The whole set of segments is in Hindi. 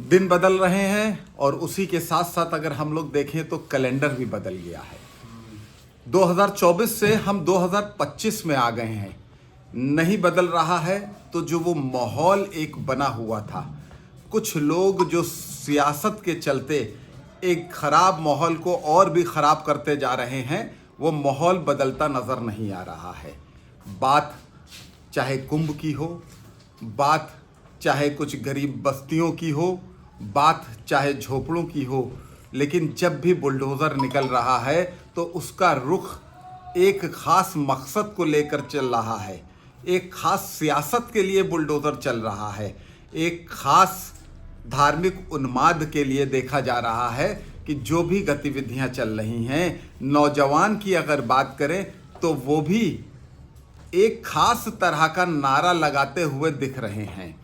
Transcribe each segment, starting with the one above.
दिन बदल रहे हैं और उसी के साथ साथ अगर हम लोग देखें तो कैलेंडर भी बदल गया है। 2024 से हम 2025 में आ गए हैं। नहीं बदल रहा है तो जो वो माहौल एक बना हुआ था, कुछ लोग जो सियासत के चलते एक खराब माहौल को और भी खराब करते जा रहे हैं, वो माहौल बदलता नज़र नहीं आ रहा है। बात चाहे कुंभ की हो, बात चाहे कुछ गरीब बस्तियों की हो, बात चाहे झोपड़ों की हो, लेकिन जब भी बुलडोज़र निकल रहा है तो उसका रुख एक ख़ास मकसद को लेकर चल रहा है। एक ख़ास सियासत के लिए बुलडोज़र चल रहा है। एक ख़ास धार्मिक उन्माद के लिए देखा जा रहा है कि जो भी गतिविधियां चल रही हैं, नौजवान की अगर बात करें तो वो भी एक खास तरह का नारा लगाते हुए दिख रहे हैं।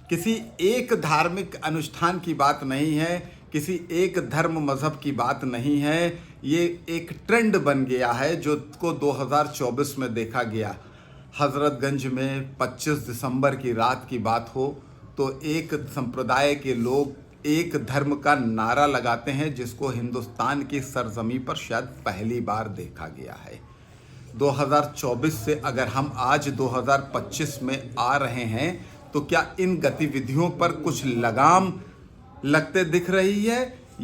किसी एक धार्मिक अनुष्ठान की बात नहीं है, किसी एक धर्म मज़हब की बात नहीं है। ये एक ट्रेंड बन गया है जो को 2024 में देखा गया। हज़रतगंज में 25 दिसंबर की रात की बात हो तो एक संप्रदाय के लोग एक धर्म का नारा लगाते हैं, जिसको हिंदुस्तान की सरजमी पर शायद पहली बार देखा गया है। 2024 से अगर हम आज 2025 में आ रहे हैं तो क्या इन गतिविधियों पर कुछ लगाम लगते दिख रही है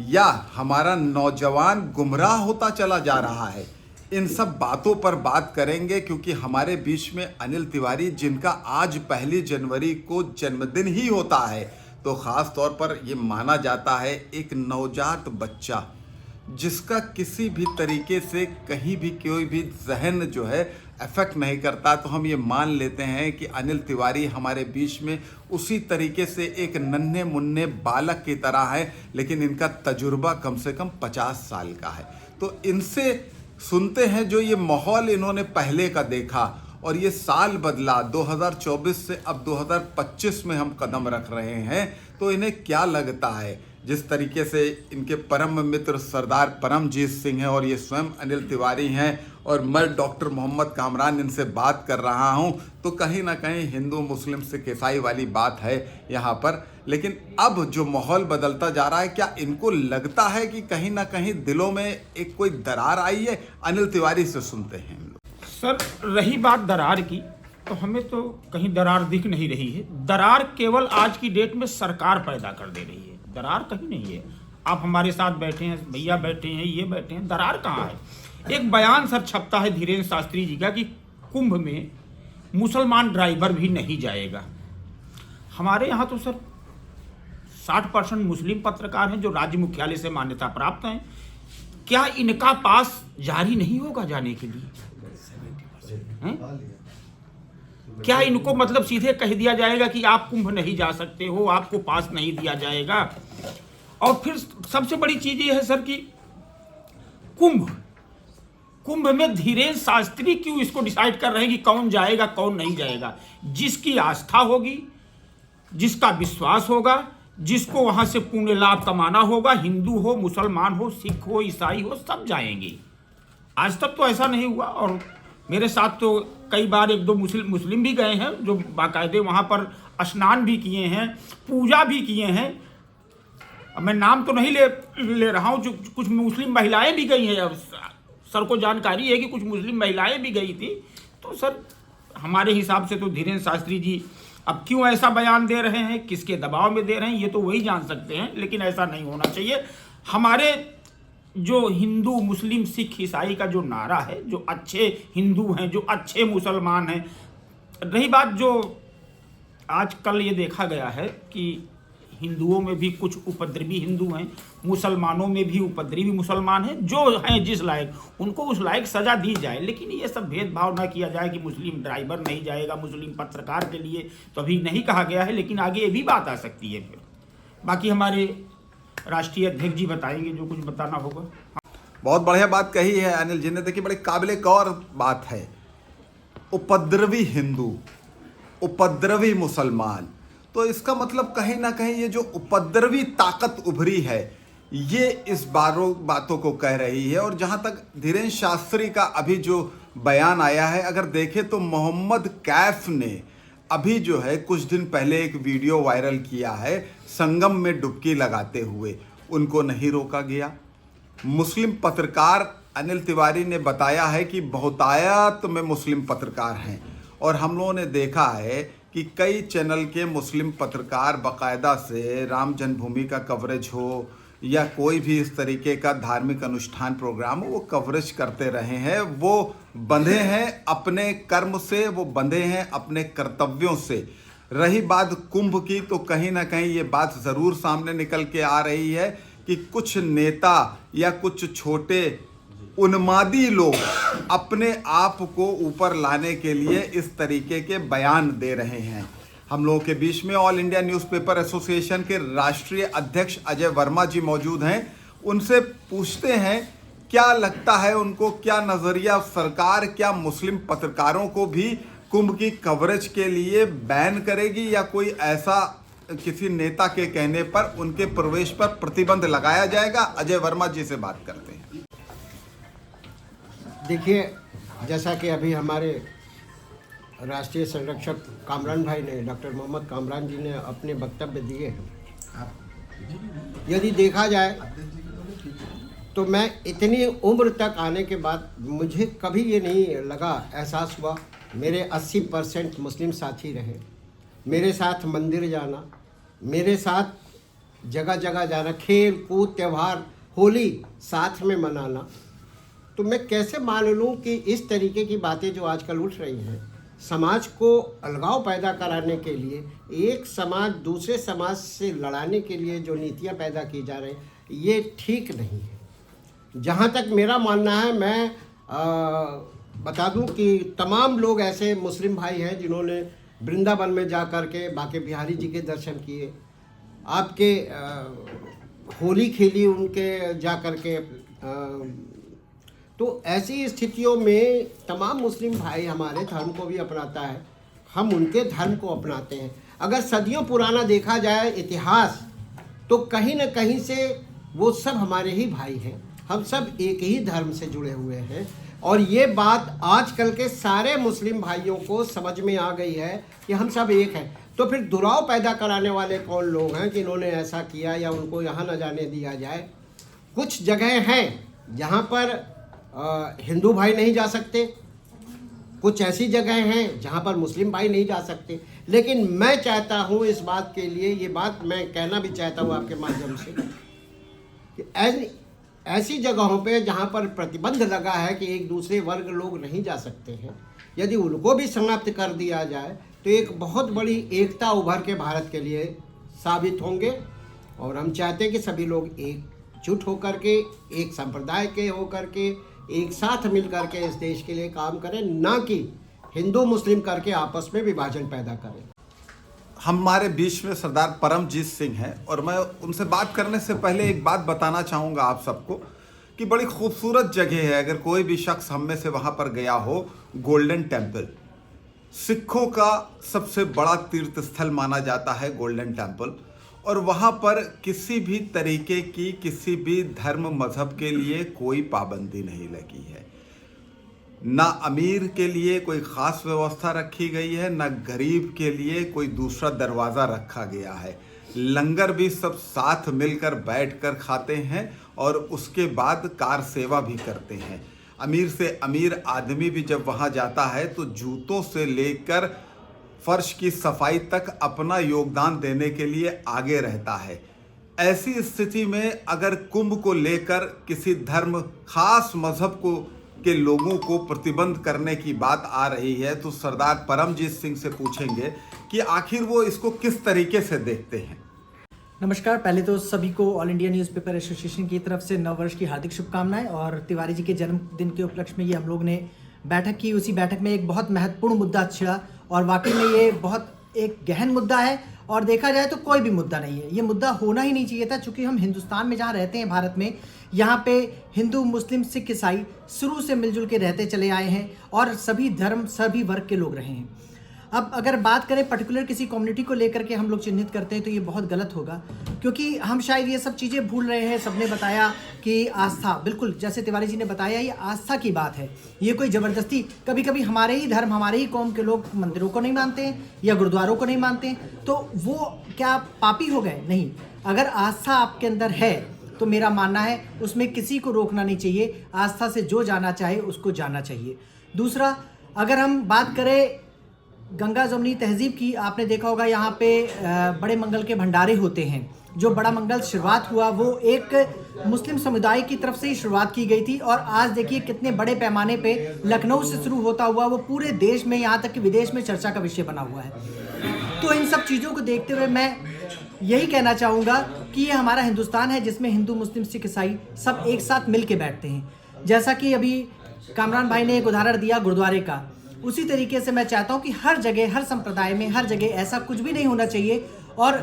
या हमारा नौजवान गुमराह होता चला जा रहा है? इन सब बातों पर बात करेंगे, क्योंकि हमारे बीच में अनिल तिवारी, जिनका आज 1 जनवरी को जन्मदिन ही होता है, तो ख़ास तौर पर ये माना जाता है एक नवजात बच्चा जिसका किसी भी तरीके से कहीं भी कोई भी जहन जो है अफेक्ट नहीं करता, तो हम ये मान लेते हैं कि अनिल तिवारी हमारे बीच में उसी तरीके से एक नन्हे मुन्ने बालक की तरह है, लेकिन इनका तजुर्बा कम से कम 50 साल का है। तो इनसे सुनते हैं जो ये माहौल इन्होंने पहले का देखा और ये साल बदला, 2024 से अब 2025 में हम कदम रख रहे हैं, तो इन्हें क्या लगता है? जिस तरीके से इनके परम मित्र सरदार परमजीत सिंह हैं और ये स्वयं अनिल तिवारी हैं और मैं डॉक्टर मोहम्मद कामरान इनसे बात कर रहा हूं, तो कहीं ना कहीं हिंदू मुस्लिम सिख ईसाई वाली बात है यहाँ पर। लेकिन अब जो माहौल बदलता जा रहा है, क्या इनको लगता है कि कहीं ना कहीं दिलों में एक कोई दरार आई है? अनिल तिवारी से सुनते हैं हम लोग। सर, रही बात दरार की, तो हमें तो कहीं दरार दिख नहीं रही है। दरार केवल आज की डेट में सरकार पैदा कर दे रही है, दरार कहीं नहीं है। आप हमारे साथ बैठे हैं, भैया बैठे हैं, ये बैठे हैं, दरार कहाँ है? एक बयान सर छपता है धीरेन्द्र शास्त्री जी का कि कुंभ में मुसलमान ड्राइवर भी नहीं जाएगा। हमारे यहाँ तो सर 60% मुस्लिम पत्रकार हैं जो राज्य मुख्यालय से मान्यता प्राप्त हैं। क्या इनका पास जारी नहीं होगा जाने के लिए? क्या इनको मतलब सीधे कह दिया जाएगा कि आप कुंभ नहीं जा सकते हो, आपको पास नहीं दिया जाएगा? और फिर सबसे बड़ी चीज ये है सर कि कुंभ में धीरेन्द्र शास्त्री क्यों इसको डिसाइड कर रहे हैं कि कौन जाएगा कौन नहीं जाएगा? जिसकी आस्था होगी, जिसका विश्वास होगा, जिसको वहां से पुण्य लाभ कमाना होगा, हिंदू हो, मुसलमान हो, सिख हो, ईसाई हो, सब जाएंगे। आज तक तो ऐसा नहीं हुआ और मेरे साथ तो कई बार 1-2 मुस्लिम भी गए हैं जो बाकायदे वहाँ पर स्नान भी किए हैं, पूजा भी किए हैं। अब मैं नाम तो नहीं ले रहा हूँ, जो कुछ मुस्लिम महिलाएं भी गई हैं। सर को जानकारी है कि कुछ मुस्लिम महिलाएं भी गई थी। तो सर हमारे हिसाब से तो धीरेन्द्र शास्त्री जी अब क्यों ऐसा बयान दे रहे हैं, किसके दबाव में दे रहे हैं, ये तो वही जान सकते हैं, लेकिन ऐसा नहीं होना चाहिए। हमारे जो हिंदू मुस्लिम सिख ईसाई का जो नारा है, जो अच्छे हिंदू हैं, जो अच्छे मुसलमान हैं। रही बात जो आजकल ये देखा गया है कि हिंदुओं में भी कुछ उपद्रवी हिंदू हैं, मुसलमानों में भी उपद्रवी मुसलमान हैं, जो हैं जिस लायक उनको उस लायक सज़ा दी जाए, लेकिन ये सब भेदभाव ना किया जाए कि मुस्लिम ड्राइवर नहीं जाएगा, मुस्लिम पत्रकार के लिए तो अभी नहीं कहा गया है, लेकिन आगे ये भी बात आ सकती है। फिर बाकी हमारे राष्ट्रीय अध्यक्ष जी बताएंगे जो कुछ बताना होगा। बहुत बढ़िया बात कही है अनिल जी ने। देखिए, बड़ी काबिले गौर बात है। उपद्रवी हिंदू, उपद्रवी मुसलमान, तो इसका मतलब कहीं ना कहीं ये जो उपद्रवी ताकत उभरी है, ये इस बातों को कह रही है। और जहाँ तक धीरेन्द्र शास्त्री का अभी जो बयान आया है, अगर देखें तो मोहम्मद कैफ ने अभी जो है कुछ दिन पहले एक वीडियो वायरल किया है संगम में डुबकी लगाते हुए, उनको नहीं रोका गया। मुस्लिम पत्रकार अनिल तिवारी ने बताया है कि बहुतायत में मुस्लिम पत्रकार हैं और हम लोगों ने देखा है कि कई चैनल के मुस्लिम पत्रकार बाकायदा से राम जन्मभूमि का कवरेज हो या कोई भी इस तरीके का धार्मिक अनुष्ठान प्रोग्राम हो, वो कवरेज करते रहे हैं। वो बंधे हैं अपने कर्म से, वो बंधे हैं अपने कर्तव्यों से। रही बात कुंभ की, तो कहीं ना कहीं ये बात ज़रूर सामने निकल के आ रही है कि कुछ नेता या कुछ छोटे उन्मादी लोग अपने आप को ऊपर लाने के लिए इस तरीके के बयान दे रहे हैं। हम लोगों के बीच में ऑल इंडिया न्यूज़पेपर एसोसिएशन के राष्ट्रीय अध्यक्ष अजय वर्मा जी मौजूद हैं। उनसे पूछते हैं क्या लगता है उनको, क्या नज़रिया सरकार क्या मुस्लिम पत्रकारों को भी कुंभ की कवरेज के लिए बैन करेगी या कोई ऐसा किसी नेता के कहने पर उनके प्रवेश पर प्रतिबंध लगाया जाएगा? अजय वर्मा जी से बात करते हैं। देखिए, जैसा कि अभी हमारे राष्ट्रीय संरक्षक कामरान भाई ने, डॉक्टर मोहम्मद कामरान जी ने अपने वक्तव्य दिए हैं, यदि देखा जाए तो मैं इतनी उम्र तक आने के बाद मुझे कभी ये नहीं लगा, एहसास हुआ, मेरे 80% मुस्लिम साथी रहे, मेरे साथ मंदिर जाना, मेरे साथ जगह जगह जाना, खेल कूद त्यौहार होली साथ में मनाना, तो मैं कैसे मान लूँ कि इस तरीके की बातें जो आजकल उठ रही हैं, समाज को अलगाव पैदा कराने के लिए, एक समाज दूसरे समाज से लड़ाने के लिए जो नीतियाँ पैदा की जा रही हैं, ये ठीक नहीं है। जहाँ तक मेरा मानना है, मैं बता दूं कि तमाम लोग ऐसे मुस्लिम भाई हैं जिन्होंने वृंदावन में जा कर के बांके बिहारी जी के दर्शन किए, आपके होली खेली उनके जा कर के। तो ऐसी स्थितियों में तमाम मुस्लिम भाई हमारे धर्म को भी अपनाता है, हम उनके धर्म को अपनाते हैं। अगर सदियों पुराना देखा जाए इतिहास, तो कहीं न कहीं से वो सब हमारे ही भाई हैं, हम सब एक ही धर्म से जुड़े हुए हैं। और ये बात आजकल के सारे मुस्लिम भाइयों को समझ में आ गई है कि हम सब एक हैं। तो फिर दुराव पैदा कराने वाले कौन लोग हैं कि इन्होंने ऐसा किया या उनको यहाँ न जाने दिया जाए? कुछ जगह हैं जहाँ पर हिंदू भाई नहीं जा सकते, कुछ ऐसी जगह हैं जहाँ पर मुस्लिम भाई नहीं जा सकते। लेकिन मैं चाहता हूँ इस बात के लिए, ये बात मैं कहना भी चाहता हूँ आपके माध्यम से, कि ऐसी जगहों पे जहाँ पर प्रतिबंध लगा है कि एक दूसरे वर्ग लोग नहीं जा सकते हैं, यदि उनको भी समाप्त कर दिया जाए तो एक बहुत बड़ी एकता उभर के भारत के लिए साबित होंगे। और हम चाहते हैं कि सभी लोग एकजुट होकर के, एक संप्रदाय के होकर के, एक साथ मिल करके इस देश के लिए काम करें, ना कि हिंदू मुस्लिम करके आपस में विभाजन पैदा करें। हमारे बीच में सरदार परमजीत सिंह हैं और मैं उनसे बात करने से पहले एक बात बताना चाहूँगा आप सबको कि बड़ी खूबसूरत जगह है। अगर कोई भी शख्स हम में से वहाँ पर गया हो, गोल्डन टेम्पल सिखों का सबसे बड़ा तीर्थ स्थल माना जाता है गोल्डन टेम्पल। और वहाँ पर किसी भी तरीके की, किसी भी धर्म मजहब के लिए कोई पाबंदी नहीं लगी है। ना अमीर के लिए कोई ख़ास व्यवस्था रखी गई है, ना गरीब के लिए कोई दूसरा दरवाज़ा रखा गया है। लंगर भी सब साथ मिलकर बैठकर खाते हैं और उसके बाद कार सेवा भी करते हैं। अमीर से अमीर आदमी भी जब वहाँ जाता है तो जूतों से लेकर फर्श की सफाई तक अपना योगदान देने के लिए आगे रहता है। ऐसी स्थिति में अगर कुंभ को लेकर किसी धर्म खास मजहब के लोगों को प्रतिबंध करने की बात आ रही है, तो सरदार परमजीत सिंह से पूछेंगे कि आखिर वो इसको किस तरीके से देखते हैं। नमस्कार। पहले तो सभी को ऑल इंडिया न्यूज़पेपर एसोसिएशन की तरफ से नव वर्ष की हार्दिक शुभकामनाएं। और तिवारी जी के जन्मदिन के उपलक्ष्य में ये हम लोग ने बैठक की। उसी बैठक में एक बहुत महत्वपूर्ण मुद्दा छिड़ा और वाकई में ये बहुत एक गहन मुद्दा है और देखा जाए तो कोई भी मुद्दा नहीं है। ये मुद्दा होना ही नहीं चाहिए था, चूँकि हम हिंदुस्तान में जहाँ रहते हैं, भारत में, यहाँ पे हिंदू मुस्लिम सिख ईसाई शुरू से मिलजुल के रहते चले आए हैं और सभी धर्म सभी वर्ग के लोग रहे हैं। अब अगर बात करें पर्टिकुलर किसी कम्युनिटी को लेकर के हम लोग चिन्हित करते हैं तो ये बहुत गलत होगा। क्योंकि हम शायद ये सब चीज़ें भूल रहे हैं। सबने बताया कि आस्था, बिल्कुल जैसे तिवारी जी ने बताया, ये आस्था की बात है, ये कोई ज़बरदस्ती। कभी कभी हमारे ही धर्म, हमारे ही कौम के लोग मंदिरों को नहीं मानते हैं या गुरुद्वारों को नहीं मानते हैं, तो वो क्या पापी हो गए? नहीं। अगर आस्था आपके अंदर है तो मेरा मानना है उसमें किसी को रोकना नहीं चाहिए। आस्था से जो जाना चाहे उसको जाना चाहिए। दूसरा, अगर हम बात करें गंगा जमुनी तहजीब की, आपने देखा होगा यहाँ पे बड़े मंगल के भंडारे होते हैं। जो बड़ा मंगल शुरुआत हुआ वो एक मुस्लिम समुदाय की तरफ से ही शुरुआत की गई थी, और आज देखिए कितने बड़े पैमाने पे लखनऊ से शुरू होता हुआ वो पूरे देश में, यहाँ तक कि विदेश में चर्चा का विषय बना हुआ है। तो इन सब चीज़ों को देखते हुए मैं यही कहना चाहूँगा कि ये हमारा हिंदुस्तान है जिसमें हिंदू, मुस्लिम, सिख, ईसाई सब एक साथ मिल के बैठते हैं। जैसा कि अभी कामरान भाई ने एक उदाहरण दिया गुरुद्वारे का, उसी तरीके से मैं चाहता हूँ कि हर जगह, हर संप्रदाय में, हर जगह ऐसा कुछ भी नहीं होना चाहिए, और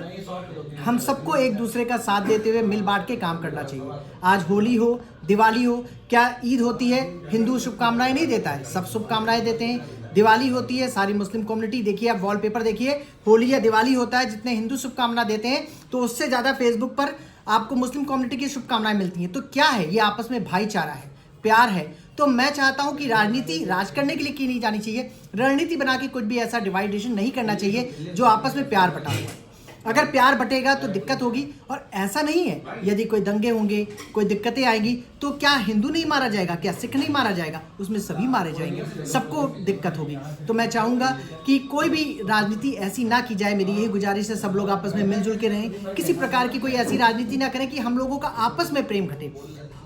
हम सबको एक दूसरे का साथ देते हुए मिल बांट के काम करना चाहिए। आज होली हो, दिवाली हो, क्या ईद होती है, हिंदू शुभकामनाएं नहीं देता है, सब शुभकामनाएं देते हैं। दिवाली होती है, सारी मुस्लिम कम्युनिटी, देखिए आप वॉलपेपर देखिए, होली या दिवाली होता है, जितने हिंदू शुभकामना देते हैं तो उससे ज़्यादा फेसबुक पर आपको मुस्लिम कम्युनिटी की शुभकामनाएं मिलती हैं। तो क्या है ये? आपस में भाईचारा है, प्यार है। तो मैं चाहता हूं कि राजनीति राज करने के लिए की नहीं जानी चाहिए, रणनीति बना के कुछ भी ऐसा डिवाइडेशन नहीं करना चाहिए जो आपस में प्यार बटा हुआ है। अगर प्यार बटेगा तो दिक्कत होगी, और ऐसा नहीं है यदि कोई दंगे होंगे, कोई दिक्कतें आएंगी, तो क्या हिंदू नहीं मारा जाएगा, क्या सिख नहीं मारा जाएगा? उसमें सभी मारे जाएंगे, सबको दिक्कत होगी। तो मैं चाहूँगा कि कोई भी राजनीति ऐसी ना की जाए। मेरी यही गुजारिश है, सब लोग आपस में मिलजुल के रहें, किसी प्रकार की कोई ऐसी राजनीति ना करें कि हम लोगों का आपस में प्रेम घटे।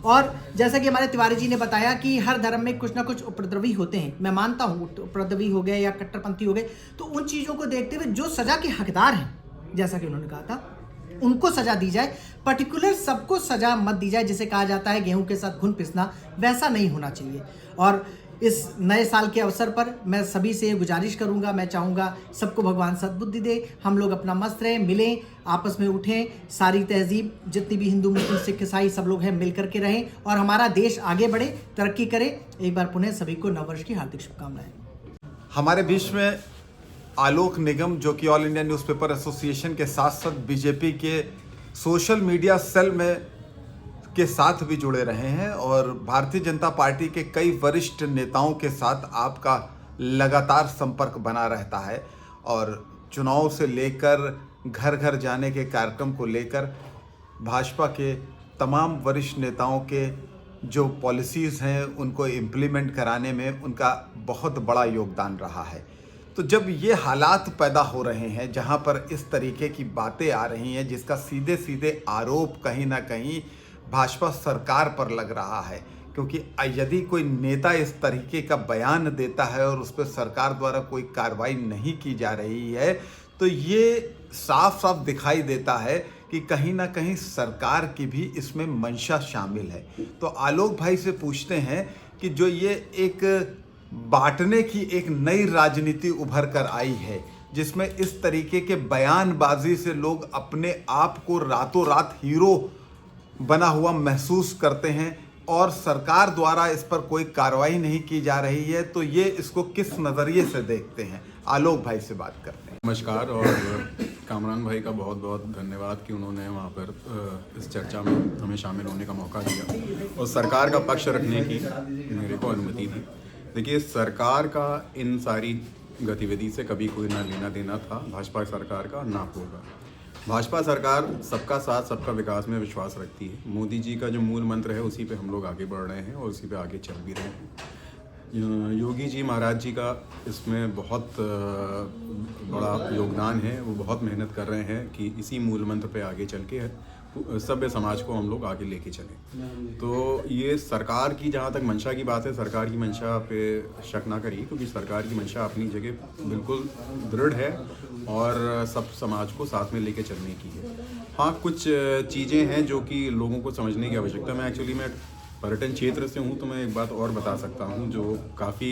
और जैसा कि हमारे तिवारी जी ने बताया कि हर धर्म में कुछ ना कुछ उपद्रवी होते हैं, मैं मानता हूँ, उपद्रवी हो गए या कट्टरपंथी हो गए, तो उन चीज़ों को देखते हुए जो सज़ा के हकदार हैं, जैसा कि उन्होंने कहा था, उनको सजा दी जाए। पर्टिकुलर सबको सजा मत दी जाए, जिसे कहा जाता है गेहूं के साथ घुन पिसना, वैसा नहीं होना चाहिए। और इस नए साल के अवसर पर मैं सभी से गुजारिश करूंगा, मैं चाहूँगा सबको भगवान सद्बुद्धि दे, हम लोग अपना मस्त रहें, मिलें, आपस में उठें, सारी तहजीब जितनी भी हिंदू, मुस्लिम, सिख, ईसाई सब लोग हैं मिल करके रहें, और हमारा देश आगे बढ़े, तरक्की करे। एक बार पुनः सभी को नववर्ष की हार्दिक शुभकामनाएं। हमारे बीच में आलोक निगम, जो कि ऑल इंडिया न्यूज़पेपर एसोसिएशन के साथ साथ बीजेपी के सोशल मीडिया सेल में के साथ भी जुड़े रहे हैं, और भारतीय जनता पार्टी के कई वरिष्ठ नेताओं के साथ आपका लगातार संपर्क बना रहता है, और चुनाव से लेकर घर घर जाने के कार्यक्रम को लेकर भाजपा के तमाम वरिष्ठ नेताओं के जो पॉलिसीज़ हैं उनको इम्प्लीमेंट कराने में उनका बहुत बड़ा योगदान रहा है। तो जब ये हालात पैदा हो रहे हैं जहां पर इस तरीके की बातें आ रही हैं, जिसका सीधे सीधे आरोप कहीं ना कहीं भाजपा सरकार पर लग रहा है, क्योंकि यदि कोई नेता इस तरीके का बयान देता है और उस पर सरकार द्वारा कोई कार्रवाई नहीं की जा रही है, तो ये साफ साफ दिखाई देता है कि कहीं ना कहीं सरकार की भी इसमें मंशा शामिल है। तो आलोक भाई से पूछते हैं कि जो ये एक बांटने की एक नई राजनीति उभर कर आई है, जिसमें इस तरीके के बयानबाजी से लोग अपने आप को रातों रात हीरो बना हुआ महसूस करते हैं, और सरकार द्वारा इस पर कोई कार्रवाई नहीं की जा रही है, तो ये इसको किस नज़रिए से देखते हैं? आलोक भाई से बात करते हैं। नमस्कार, और कामरान भाई का बहुत बहुत धन्यवाद कि उन्होंने वहाँ पर इस चर्चा में हमें शामिल होने का मौका दिया और सरकार का पक्ष रखने की मेरे को अनुमति दी। देखिए, सरकार का इन सारी गतिविधि से कभी कोई ना लेना देना था, भाजपा सरकार का ना होगा। भाजपा सरकार सबका साथ सबका विकास में विश्वास रखती है। मोदी जी का जो मूल मंत्र है उसी पे हम लोग आगे बढ़ रहे हैं और उसी पे आगे चल भी रहे हैं। योगी जी महाराज जी का इसमें बहुत बड़ा योगदान है, वो बहुत मेहनत कर रहे हैं कि इसी मूल मंत्र पे आगे चल के सभ्य समाज को हम लोग आगे लेके चलें। तो ये सरकार की जहाँ तक मंशा की बात है, सरकार की मंशा पे शक ना करिए, क्योंकि सरकार की मंशा अपनी जगह बिल्कुल दृढ़ है और सब समाज को साथ में लेके चलने की है। हाँ, कुछ चीज़ें हैं जो कि लोगों को समझने की आवश्यकता है। मैं पर्यटन क्षेत्र से हूँ, तो मैं एक बात और बता सकता हूँ जो काफ़ी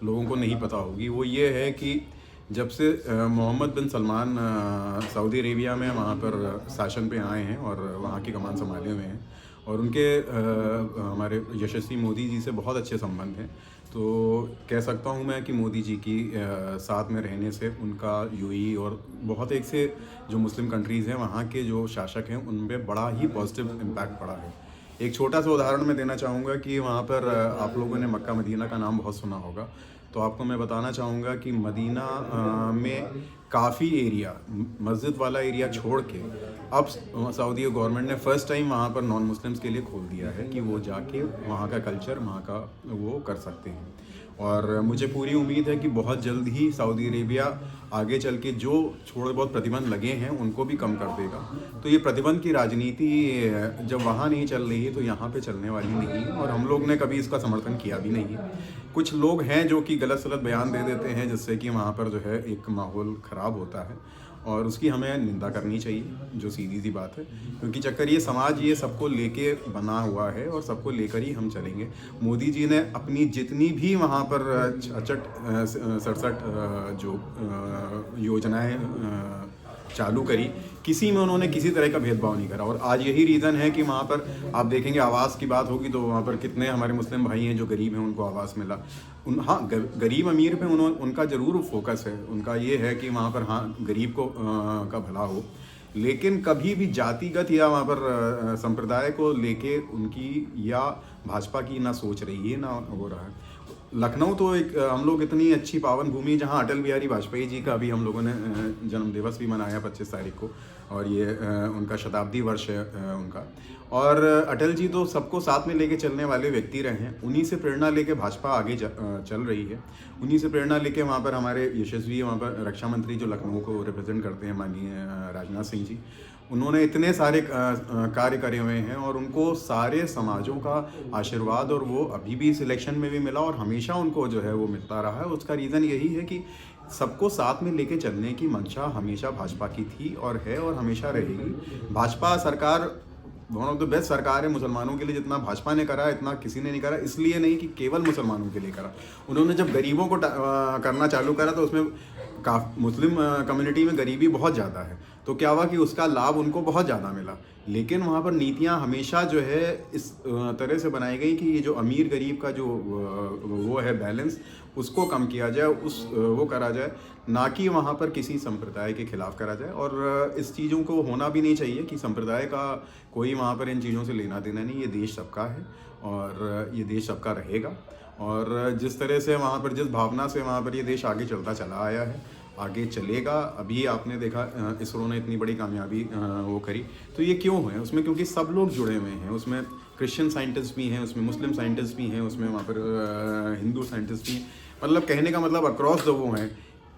लोगों को नहीं पता होगी। वो ये है कि जब से मोहम्मद बिन सलमान सऊदी अरेबिया में वहाँ पर शासन पे आए हैं और वहाँ की कमान संभाले हुए हैं, और उनके हमारे यशस्वी मोदी जी से बहुत अच्छे संबंध हैं, तो कह सकता हूँ मैं कि मोदी जी की साथ में रहने से उनका यूएई और बहुत एक से जो मुस्लिम कंट्रीज़ हैं वहाँ के जो शासक हैं उन पे बड़ा ही पॉजिटिव इम्पैक्ट पड़ा है। एक छोटा सा उदाहरण मैं देना चाहूँगा कि वहाँ पर आप लोगों ने मक्का मदीना का नाम बहुत सुना होगा, तो आपको मैं बताना चाहूँगा कि मदीना में काफ़ी एरिया, मस्जिद वाला एरिया छोड़ के अब सऊदी गवर्नमेंट ने फर्स्ट टाइम वहाँ पर नॉन मुस्लिम्स के लिए खोल दिया है कि वो जाके वहाँ का कल्चर, वहाँ का वो कर सकते हैं। और मुझे पूरी उम्मीद है कि बहुत जल्द ही सऊदी अरेबिया आगे चल के जो थोड़े बहुत प्रतिबंध लगे हैं उनको भी कम कर देगा। तो ये प्रतिबंध की राजनीति जब वहाँ नहीं चल रही है तो यहाँ पे चलने वाली नहीं है, और हम लोग ने कभी इसका समर्थन किया भी नहीं है। कुछ लोग हैं जो कि गलत सलत बयान दे देते हैं जिससे कि वहाँ पर जो है एक माहौल ख़राब होता है, और उसकी हमें निंदा करनी चाहिए, जो सीधी सी बात है। क्योंकि चक्कर ये समाज ये सबको लेके बना हुआ है और सबको लेकर ही हम चलेंगे। मोदी जी ने अपनी जितनी भी वहाँ पर 67 जो योजनाएं चालू करी, किसी में उन्होंने किसी तरह का भेदभाव नहीं करा। और आज यही रीज़न है कि वहाँ पर आप देखेंगे आवास की बात होगी तो वहाँ पर कितने हमारे मुस्लिम भाई हैं जो गरीब हैं उनको आवास मिला। हाँ, गरीब अमीर पे उनका ज़रूर फोकस है, उनका ये है कि वहाँ पर हाँ गरीब को का भला हो, लेकिन कभी भी जातिगत या वहाँ पर संप्रदाय को लेके उनकी या भाजपा की ना सोच रही है ना हो रहा है। लखनऊ तो एक हम लोग इतनी अच्छी पावन भूमि जहाँ अटल बिहारी वाजपेयी जी का भी हम लोगों ने जन्म दिवस भी मनाया 25 तारीख को, और ये उनका शताब्दी वर्ष है उनका। और अटल जी तो सबको साथ में लेके चलने वाले व्यक्ति रहे हैं, उन्हीं से प्रेरणा लेके भाजपा आगे चल रही है। उन्हीं से प्रेरणा लेके वहाँ पर हमारे यशस्वी वहाँ पर रक्षा मंत्री जो लखनऊ को रिप्रेजेंट करते हैं माननीय राजनाथ सिंह जी, उन्होंने इतने सारे कार्य करे हुए हैं और उनको सारे समाजों का आशीर्वाद और वो अभी भी इस इलेक्शन में भी मिला और हमेशा उनको जो है वो मिलता रहा है। उसका रीज़न यही है कि सबको साथ में लेके चलने की मंशा हमेशा भाजपा की थी और है और हमेशा रहेगी। भाजपा सरकार वन ऑफ द बेस्ट सरकार है मुसलमानों के लिए। जितना भाजपा ने करा इतना किसी ने नहीं करा, इसलिए नहीं कि केवल मुसलमानों के लिए करा। उन्होंने जब गरीबों को करना चालू करा तो उसमें मुस्लिम कम्युनिटी में गरीबी बहुत ज़्यादा है, तो क्या हुआ कि उसका लाभ उनको बहुत ज़्यादा मिला। लेकिन वहाँ पर नीतियाँ हमेशा जो है इस तरह से बनाई गई कि ये जो अमीर गरीब का जो वो है बैलेंस, उसको कम किया जाए, वो करा जाए, ना कि वहाँ पर किसी संप्रदाय के खिलाफ करा जाए। और इस चीज़ों को होना भी नहीं चाहिए कि संप्रदाय का कोई वहाँ पर इन चीज़ों से लेना देना नहीं। ये देश सबका है और ये देश सबका रहेगा। और जिस तरह से वहाँ पर जिस भावना से वहाँ पर ये देश आगे चलता चला आया है, आगे चलेगा। अभी आपने देखा इसरो ने इतनी बड़ी कामयाबी वो करी, तो ये क्यों है उसमें? क्योंकि सब लोग जुड़े हुए हैं। उसमें क्रिश्चियन साइंटिस्ट भी हैं, उसमें मुस्लिम साइंटिस्ट भी हैं, उसमें वहाँ पर हिंदू साइंटिस्ट भी हैं। मतलब कहने का मतलब अक्रॉस द वो हैं।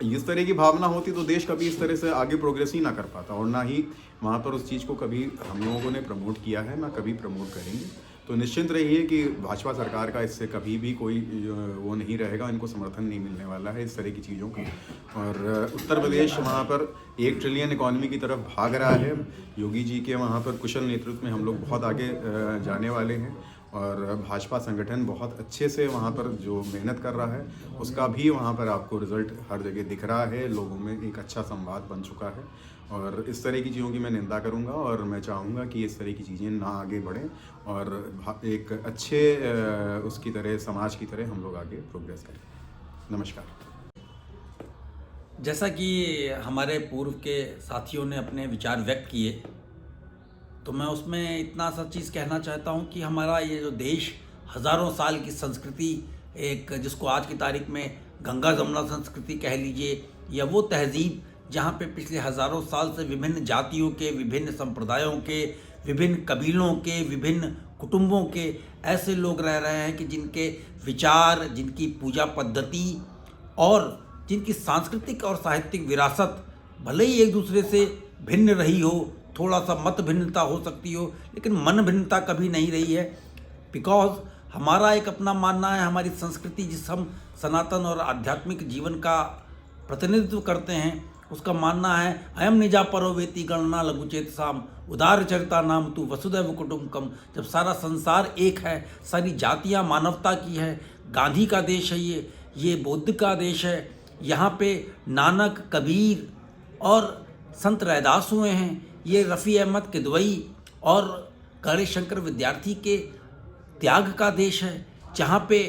इस तरह की भावना होती तो देश कभी इस तरह से आगे प्रोग्रेस ही ना कर पाता, और ना ही वहाँ पर उस चीज़ को कभी हम लोगों ने प्रमोट किया है, ना कभी प्रमोट करेंगे। तो निश्चिंत रहिए कि भाजपा सरकार का इससे कभी भी कोई वो नहीं रहेगा, इनको समर्थन नहीं मिलने वाला है इस तरह की चीज़ों का। और उत्तर प्रदेश वहाँ पर 1 ट्रिलियन इकॉनमी की तरफ भाग रहा है। योगी जी के वहाँ पर कुशल नेतृत्व में हम लोग बहुत आगे जाने वाले हैं, और भाजपा संगठन बहुत अच्छे से वहाँ पर जो मेहनत कर रहा है उसका भी वहाँ पर आपको रिजल्ट हर जगह दिख रहा है। लोगों में एक अच्छा संवाद बन चुका है, और इस तरह की चीज़ों की मैं निंदा करूँगा और मैं चाहूँगा कि इस तरह की चीज़ें ना आगे बढ़ें और एक अच्छे उसकी तरह समाज की तरह हम लोग आगे प्रोग्रेस करें। नमस्कार। जैसा कि हमारे पूर्व के साथियों ने अपने विचार व्यक्त किए, तो मैं उसमें इतना सा चीज़ कहना चाहता हूँ कि हमारा ये जो देश हज़ारों साल की संस्कृति, एक जिसको आज की तारीख में गंगा जमुना संस्कृति कह लीजिए, या वो तहजीब जहाँ पे पिछले हज़ारों साल से विभिन्न जातियों के, विभिन्न संप्रदायों के, विभिन्न कबीलों के, विभिन्न कुटुंबों के ऐसे लोग रह रहे हैं कि जिनके विचार, जिनकी पूजा पद्धति और जिनकी सांस्कृतिक और साहित्यिक विरासत भले ही एक दूसरे से भिन्न रही हो, थोड़ा सा मत भिन्नता हो सकती हो, लेकिन मन भिन्नता कभी नहीं रही है। बिकॉज हमारा एक अपना मानना है, हमारी संस्कृति जिस हम सनातन और आध्यात्मिक जीवन का प्रतिनिधित्व करते हैं, उसका मानना है अयम निजा परो वेति गणना लघुचेत साम उदार चरिता नाम तू वसुदैव कुटुंबकम। जब सारा संसार एक है, सारी जातियाँ मानवता की है, गांधी का देश है ये बौद्ध का देश है, यहाँ पे नानक, कबीर और संत रैदास हुए हैं, ये रफ़ी अहमद किदवई और गणेश शंकर विद्यार्थी के त्याग का देश है, जहाँ पे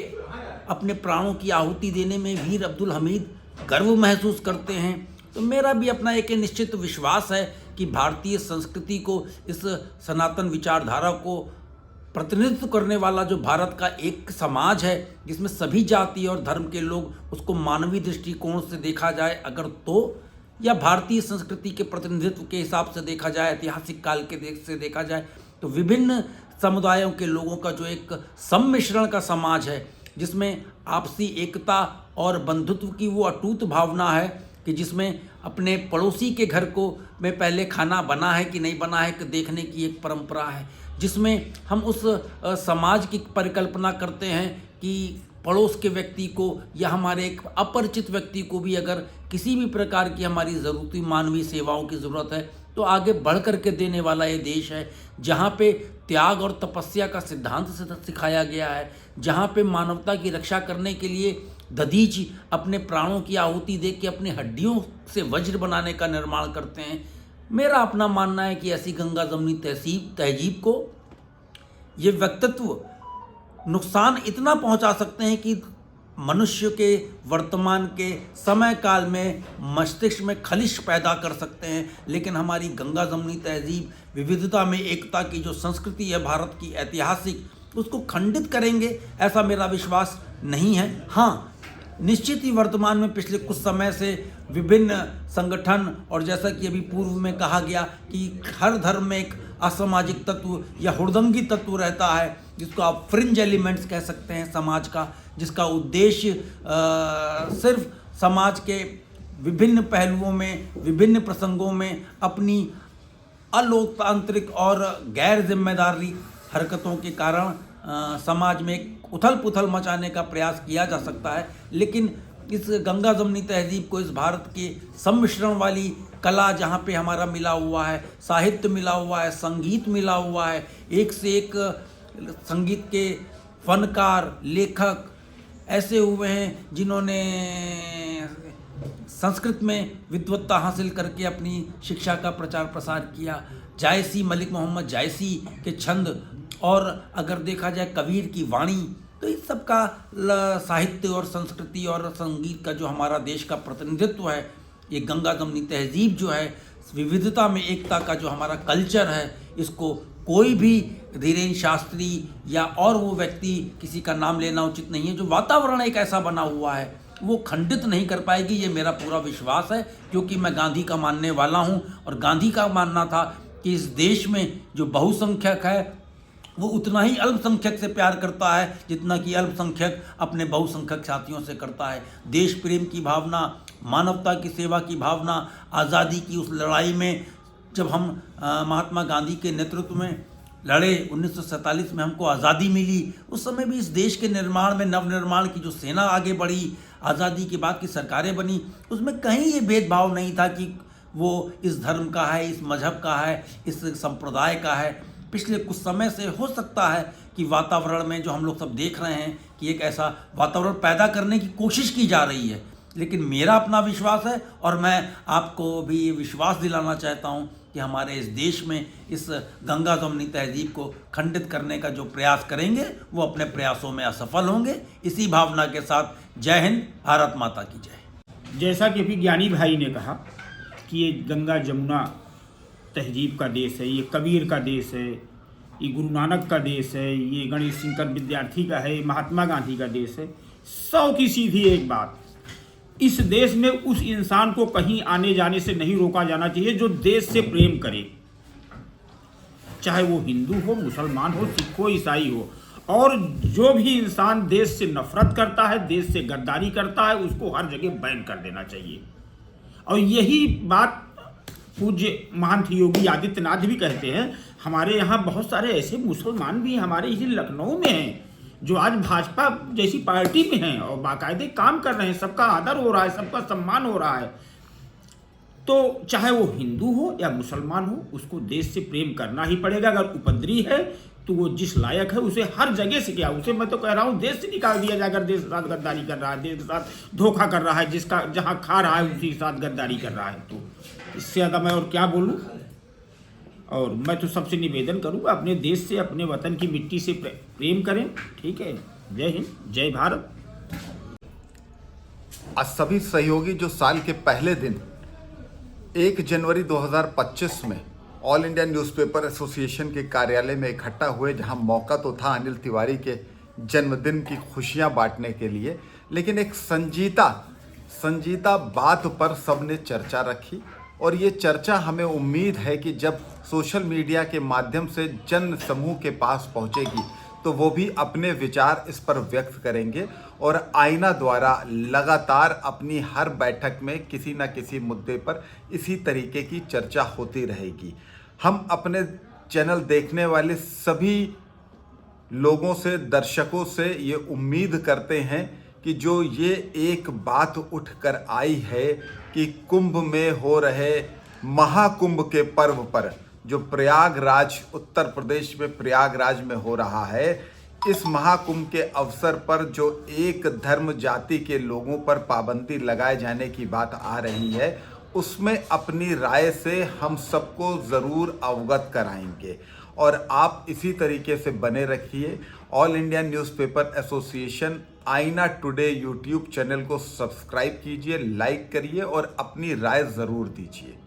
अपने प्राणों की आहुति देने में वीर अब्दुल हमीद गर्व महसूस करते हैं। तो मेरा भी अपना एक निश्चित विश्वास है कि भारतीय संस्कृति को, इस सनातन विचारधारा को प्रतिनिधित्व करने वाला जो भारत का एक समाज है, जिसमें सभी जाति और धर्म के लोग उसको मानवीय दृष्टिकोण से देखा जाए अगर तो, या भारतीय संस्कृति के प्रतिनिधित्व के हिसाब से देखा जाए, ऐतिहासिक काल के से देखा जाए, तो विभिन्न समुदायों के लोगों का जो एक सम्मिश्रण का समाज है, जिसमें आपसी एकता और बंधुत्व की वो अटूट भावना है कि जिसमें अपने पड़ोसी के घर को में पहले खाना बना है कि नहीं बना है कि देखने की एक परंपरा है, जिसमें हम उस समाज की परिकल्पना करते हैं कि पड़ोस के व्यक्ति को या हमारे एक अपरिचित व्यक्ति को भी अगर किसी भी प्रकार की हमारी ज़रूरती मानवीय सेवाओं की ज़रूरत है तो आगे बढ़ कर के देने वाला ये देश है, जहाँ पे त्याग और तपस्या का सिद्धांत सिखाया गया है, जहाँ पे मानवता की रक्षा करने के लिए दधीच अपने प्राणों की आहुति दे के अपने हड्डियों से वज्र बनाने का निर्माण करते हैं। मेरा अपना मानना है कि ऐसी गंगा जमुनी तहजीब को ये व्यक्तित्व नुकसान इतना पहुंचा सकते हैं कि मनुष्य के वर्तमान के समय काल में मस्तिष्क में खलिश पैदा कर सकते हैं, लेकिन हमारी गंगा जमुनी तहजीब विविधता में एकता की जो संस्कृति है भारत की ऐतिहासिक, उसको खंडित करेंगे ऐसा मेरा विश्वास नहीं है। हाँ, निश्चित ही वर्तमान में पिछले कुछ समय से विभिन्न संगठन, और जैसा कि अभी पूर्व में कहा गया कि हर धर्म में एक असामाजिक तत्व या हुड़दंगी तत्व रहता है, जिसको आप फ्रिंज एलिमेंट्स कह सकते हैं समाज का, जिसका उद्देश्य सिर्फ समाज के विभिन्न पहलुओं में, विभिन्न प्रसंगों में अपनी अलोकतांत्रिक और गैर जिम्मेदारी हरकतों के कारण समाज में एक उथल पुथल मचाने का प्रयास किया जा सकता है। लेकिन इस गंगा जमुनी तहजीब को, इस भारत के सम्मिश्रण वाली कला जहाँ पे हमारा मिला हुआ है, साहित्य मिला हुआ है, संगीत मिला हुआ है, एक से एक संगीत के फनकार, लेखक ऐसे हुए हैं जिन्होंने संस्कृत में विद्वत्ता हासिल करके अपनी शिक्षा का प्रचार प्रसार किया। जायसी, मलिक मोहम्मद जायसी के छंद, और अगर देखा जाए कबीर की वाणी, तो इस सब का साहित्य और संस्कृति और संगीत का जो हमारा देश का प्रतिनिधित्व है, ये गंगा जमुनी तहजीब जो है, विविधता में एकता का जो हमारा कल्चर है, इसको कोई भी धीरेन्द्र शास्त्री या और वो व्यक्ति, किसी का नाम लेना उचित नहीं है, जो वातावरण एक ऐसा बना हुआ है वो खंडित नहीं कर पाएगी, ये मेरा पूरा विश्वास है। क्योंकि मैं गांधी का मानने वाला हूँ, और गांधी का मानना था कि इस देश में जो बहुसंख्यक है वो उतना ही अल्पसंख्यक से प्यार करता है जितना कि अल्पसंख्यक अपने बहुसंख्यक साथियों से करता है। देश प्रेम की भावना, मानवता की सेवा की भावना, आज़ादी की उस लड़ाई में जब हम महात्मा गांधी के नेतृत्व में लड़े, 1947 में हमको आज़ादी मिली, उस समय भी इस देश के निर्माण में, नवनिर्माण की जो सेना आगे बढ़ी, आज़ादी के बाद की सरकारें बनी, उसमें कहीं ये भेदभाव नहीं था कि वो इस धर्म का है, इस मजहब का है, इस संप्रदाय का है। पिछले कुछ समय से हो सकता है कि वातावरण में जो हम लोग सब देख रहे हैं कि एक ऐसा वातावरण पैदा करने की कोशिश की जा रही है, लेकिन मेरा अपना विश्वास है, और मैं आपको भी ये विश्वास दिलाना चाहता हूँ कि हमारे इस देश में इस गंगा जमुनी तहजीब को खंडित करने का जो प्रयास करेंगे वो अपने प्रयासों में असफल होंगे। इसी भावना के साथ जय हिंद, भारत माता की जय। जैसा कि अभी ज्ञानी भाई ने कहा कि ये गंगा जमुना तहजीब का देश है, ये कबीर का देश है, ये गुरु नानक का देश है, ये गणेश शंकर विद्यार्थी का है, महात्मा गांधी का देश है। 100 की सीधी एक बात, इस देश में उस इंसान को कहीं आने जाने से नहीं रोका जाना चाहिए जो देश से प्रेम करे, चाहे वो हिंदू हो, मुसलमान हो, सिख हो, ईसाई हो। और जो भी इंसान देश से नफरत करता है, देश से गद्दारी करता है, उसको हर जगह बैन कर देना चाहिए। और यही बात पूज्य महंत योगी आदित्यनाथ भी कहते हैं। हमारे यहाँ बहुत सारे ऐसे मुसलमान भी हमारे इसी लखनऊ में हैं जो आज भाजपा जैसी पार्टी में हैं और बाकायदे काम कर रहे हैं, सबका आदर हो रहा है, सबका सम्मान हो रहा है। तो चाहे वो हिंदू हो या मुसलमान हो, उसको देश से प्रेम करना ही पड़ेगा। अगर उपद्रवी है तो वो जिस लायक है उसे हर जगह से, क्या उसे मैं तो कह रहा हूँ देश से निकाल दिया जाए। अगर देश के साथ गद्दारी कर रहा है, देश के साथ धोखा कर रहा है, जिसका जहाँ खा रहा है उसी के साथ गद्दारी कर रहा है, तो इससे ज़्यादा मैं और क्या बोलूँ। और मैं तो सबसे निवेदन करूँगा अपने देश से, अपने वतन की मिट्टी से प्रेम करें। ठीक है, जय हिंद, जय भारत। सभी सहयोगी जो साल के पहले दिन 1 जनवरी 2025 में ऑल इंडिया न्यूज़पेपर एसोसिएशन के कार्यालय में इकट्ठा हुए, जहां मौका तो था अनिल तिवारी के जन्मदिन की खुशियां बांटने के लिए, लेकिन एक संजीता बात पर सबने चर्चा रखी। और ये चर्चा हमें उम्मीद है कि जब सोशल मीडिया के माध्यम से जन समूह के पास पहुंचेगी तो वो भी अपने विचार इस पर व्यक्त करेंगे और आईना द्वारा लगातार अपनी हर बैठक में किसी न किसी मुद्दे पर इसी तरीके की चर्चा होती रहेगी। हम अपने चैनल देखने वाले सभी लोगों से, दर्शकों से ये उम्मीद करते हैं कि जो ये एक बात उठ कर आई है कि कुंभ में हो रहे महाकुंभ के पर्व पर, जो प्रयागराज, उत्तर प्रदेश में प्रयागराज में हो रहा है, इस महाकुंभ के अवसर पर जो एक धर्म जाति के लोगों पर पाबंदी लगाए जाने की बात आ रही है, उसमें अपनी राय से हम सबको ज़रूर अवगत कराएंगे। और आप इसी तरीके से बने रखिए। ऑल इंडिया न्यूज़पेपर एसोसिएशन आईना टुडे यूट्यूब चैनल को सब्सक्राइब कीजिए, लाइक करिए और अपनी राय ज़रूर दीजिए।